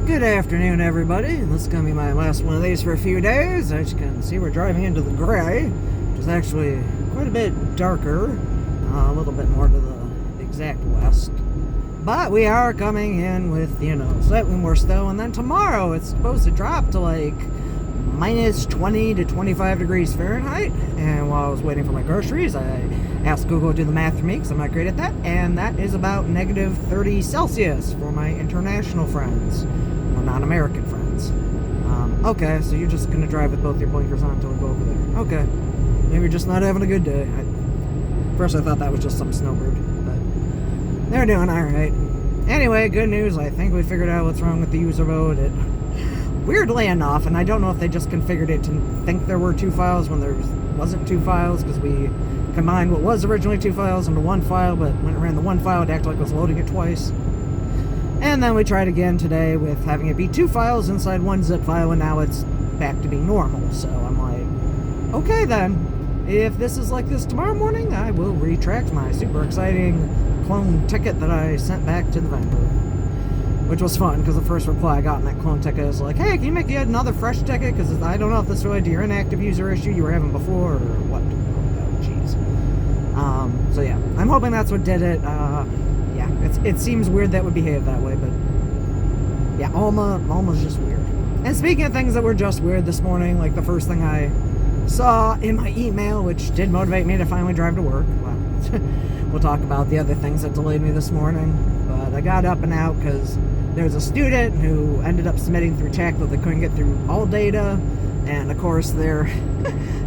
Good afternoon, everybody. This is going to be my last one of these for a few days. As you can see, we're driving into the gray, which is actually quite a bit darker, a little bit more to the exact west. But we are coming in with, slightly more snow, and then tomorrow it's supposed to drop to like minus 20 to 25 degrees Fahrenheit. And while I was waiting for my groceries, I asked Google to do the math for me because I'm not great at that, and that is about negative 30 Celsius for my international friends, or non-American friends. Okay, so you're just going to drive with both your blinkers on until we go over there. Okay, maybe you're just not having a good day. First I thought that was just some snowbird, but they're doing alright. Anyway, good news, I think we figured out what's wrong with the user mode. Weirdly enough, and I don't know if they just configured it to think there were two files when there wasn't two files, because we combined what was originally two files into one file, but when it ran the one file, it acted like it was loading it twice. And then we tried again today with having it be two files inside one zip file, and now it's back to being normal. So I'm like, okay then, if this is like this tomorrow morning, I will retract my super exciting clone ticket that I sent back to the vendor. Which was fun, because the first reply I got in that clone ticket is like, hey, can you make yet another fresh ticket? Because I don't know if this related to your inactive user issue you were having before, or what. Oh, jeez. So yeah, I'm hoping that's what did it. Yeah, it seems weird that would behave that way, but yeah, Alma's just weird. And speaking of things that were just weird this morning, like the first thing I saw in my email, which did motivate me to finally drive to work. Well, we'll talk about the other things that delayed me this morning, but I got up and out because there's a student who ended up submitting through tech that they couldn't get through ALLDATA, and of course they're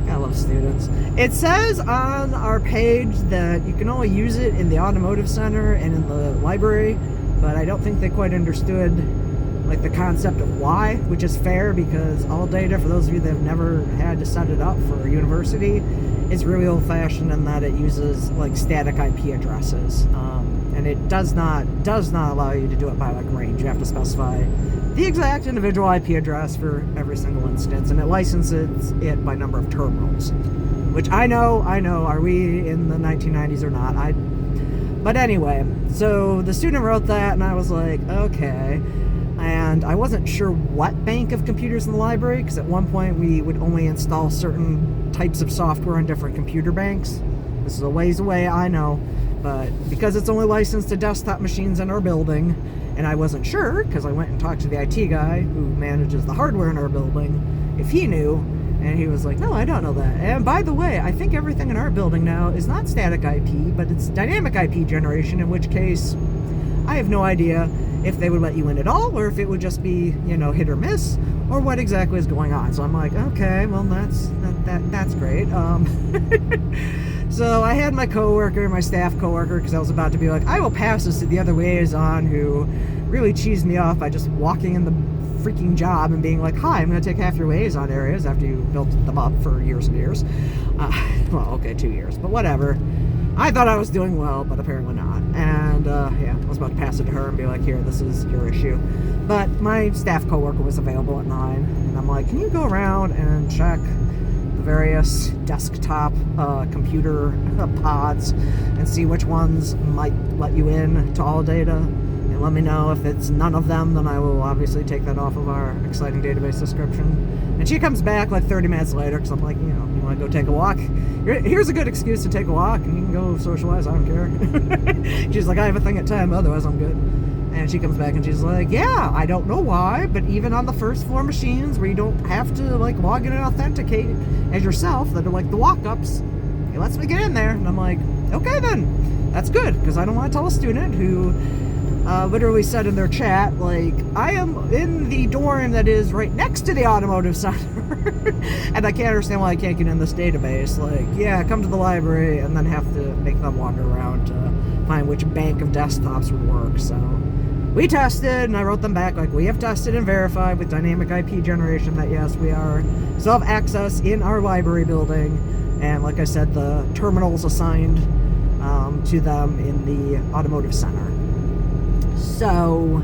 I love students. It says on our page that you can only use it in the automotive center and in the library, but I don't think they quite understood like the concept of why, which is fair, because ALLDATA, for those of you that have never had to set it up for a university, is really old-fashioned in that it uses like static IP addresses, and it does not allow you to do it by like range. You have to specify the exact individual IP address for every single instance, and it licenses it by number of terminals, which I know, are we in the 1990s or not? But anyway, so the student wrote that, and I was like, okay. And I wasn't sure what bank of computers in the library, because at one point we would only install certain types of software on different computer banks. This is a ways away, I know, but because it's only licensed to desktop machines in our building, and I wasn't sure, because I went and talked to the IT guy who manages the hardware in our building, if he knew, and he was like, no, I don't know that. And by the way, I think everything in our building now is not static IP, but it's dynamic IP generation, in which case I have no idea if they would let you in at all, or if it would just be, hit or miss, or what exactly is going on. So I'm like, okay, well, that's great. So I had my staff coworker, because I was about to be like, I will pass this to the other liaison, who really cheesed me off by just walking in the freaking job and being like, hi, I'm going to take half your liaison areas after you built them up for years and years. Well, okay, 2 years, but whatever. I thought I was doing well, but apparently not. And yeah, I was about to pass it to her and be like, here, this is your issue. But my staff coworker was available at 9, and I'm like, can you go around and check the various desktop computer pods and see which ones might let you in to ALLDATA? And let me know if it's none of them, then I will obviously take that off of our exciting database description. And she comes back like 30 minutes later, because I'm like, you want to go take a walk? Here's a good excuse to take a walk, and you can go socialize, I don't care. She's like, I have a thing at 10, but otherwise I'm good. And she comes back and she's like, yeah, I don't know why, but even on the first floor machines where you don't have to like log in and authenticate as yourself, that are like the walk-ups, it lets me get in there. And I'm like, okay then, that's good, because I don't want to tell a student who literally said in their chat, like, I am in the dorm that is right next to the automotive center, and I can't understand why I can't get in this database. Like, yeah, come to the library, and then have to make them wander around to find which bank of desktops would work. So we tested, and I wrote them back, like, we have tested and verified with dynamic IP generation that yes, we still have access in our library building, and like I said, the terminals assigned to them in the automotive center. So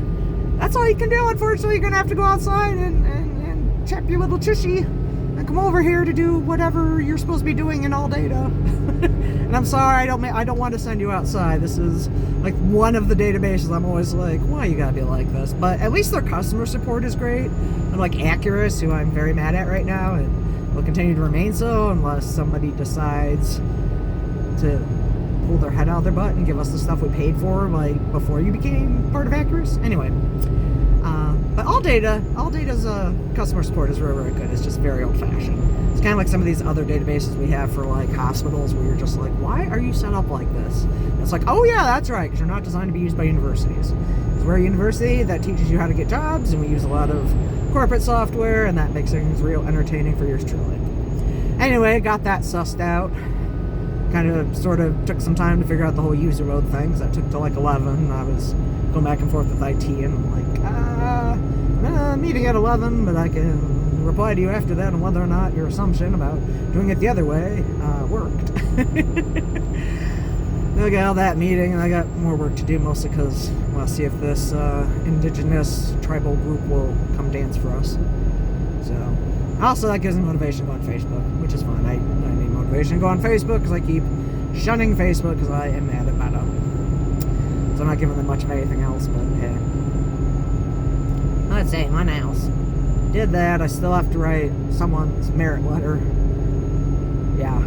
that's all you can do. Unfortunately, you're gonna have to go outside and check your little tushy and come over here to do whatever you're supposed to be doing in ALLDATA. And I'm sorry, I don't want to send you outside. This is like one of the databases I'm always like, why you gotta be like this? But at least their customer support is great. Unlike Accurus, who I'm very mad at right now, and will continue to remain so unless somebody decides to pull their head out of their butt and give us the stuff we paid for, like, before you became part of Accurus. Anyway, but ALLDATA's customer support is very, very good. It's just very old-fashioned. It's kind of like some of these other databases we have for, like, hospitals where you're just like, why are you set up like this? And it's like, oh yeah, that's right, because you're not designed to be used by universities. Because we're a university that teaches you how to get jobs, and we use a lot of corporate software, and that makes things real entertaining for yours truly. Anyway, got that sussed out. Kind of, sort of took some time to figure out the whole user mode thing, because that took till like 11. I was going back and forth with IT, and I'm like, I'm in a meeting at 11, but I can reply to you after that on whether or not your assumption about doing it the other way worked. I got all that meeting, and I got more work to do, mostly because I want to see if this indigenous tribal group will come dance for us. So, also, that gives me motivation to go on Facebook, which is fine. I need motivation to go on Facebook because I keep shunning Facebook because I am mad at Meta. So I'm not giving them much of anything else, but hey. Let's see, what else? Did that. I still have to write someone's merit letter. Yeah.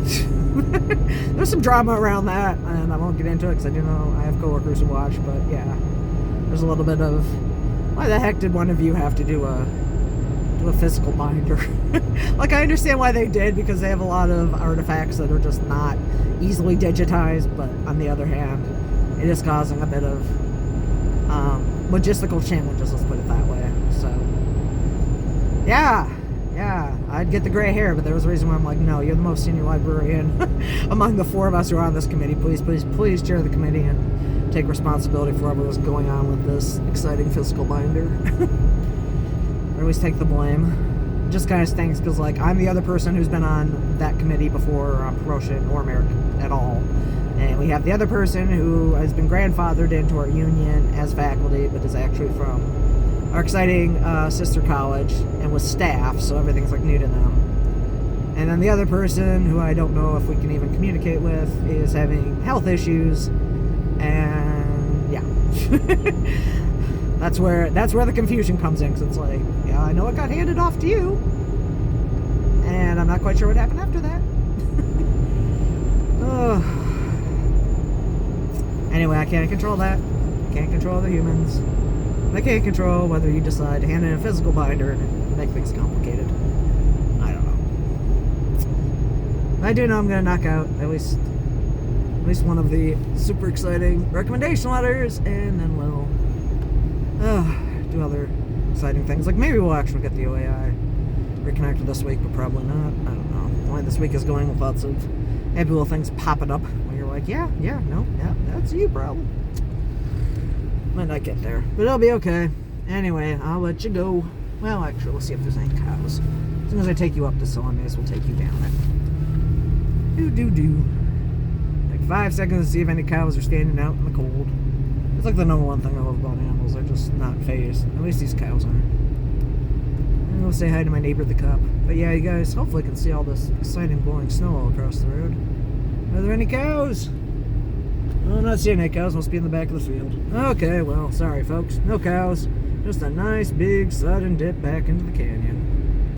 There's some drama around that, and I won't get into it because I do know I have coworkers who watch, but yeah. There's a little bit of, why the heck did one of you have to do a physical binder? Like, I understand why they did, because they have a lot of artifacts that are just not easily digitized, but on the other hand, it is causing a bit of logistical challenges, let's put it that way. So, yeah, I'd get the gray hair, but there was a reason why I'm like, no, you're the most senior librarian among the four of us who are on this committee. Please chair the committee and take responsibility for whatever was going on with this exciting physical binder. Or at least take the blame. It just kind of stinks because, like, I'm the other person who's been on that committee before promotion or merit at all. And we have the other person who has been grandfathered into our union as faculty, but is actually from our exciting sister college and was staff, so everything's like new to them. And then the other person, who I don't know if we can even communicate with, is having health issues, and yeah. That's where the confusion comes in, because it's like, yeah, I know it got handed off to you, and I'm not quite sure what happened after that. Anyway, I can't control that. I can't control the humans. I can't control whether you decide to hand in a physical binder and make things complicated. I don't know. I do know I'm going to knock out at least one of the super exciting recommendation letters, and then we'll do other exciting things. Like, maybe we'll actually get the OAI reconnected this week, but probably not. I don't know. The way this week is going with lots of happy little things popping up when you're like, yeah, that's you, problem. Might not get there, but it'll be okay. Anyway, I'll let you go. Well, actually, we'll see if there's any cows. As soon as I take you up to Salamis, we'll take you down it. Like 5 seconds to see if any cows are standing out in the cold. It's like the number one thing I love about animals. They're just not phased. At least these cows aren't. And we'll say hi to my neighbor, the cop. But yeah, you guys hopefully can see all this exciting blowing snow all across the road. Are there any cows? Well, I'm not seeing any cows. Must be in the back of the field. Okay, well, sorry folks. No cows. Just a nice big sudden dip back into the canyon.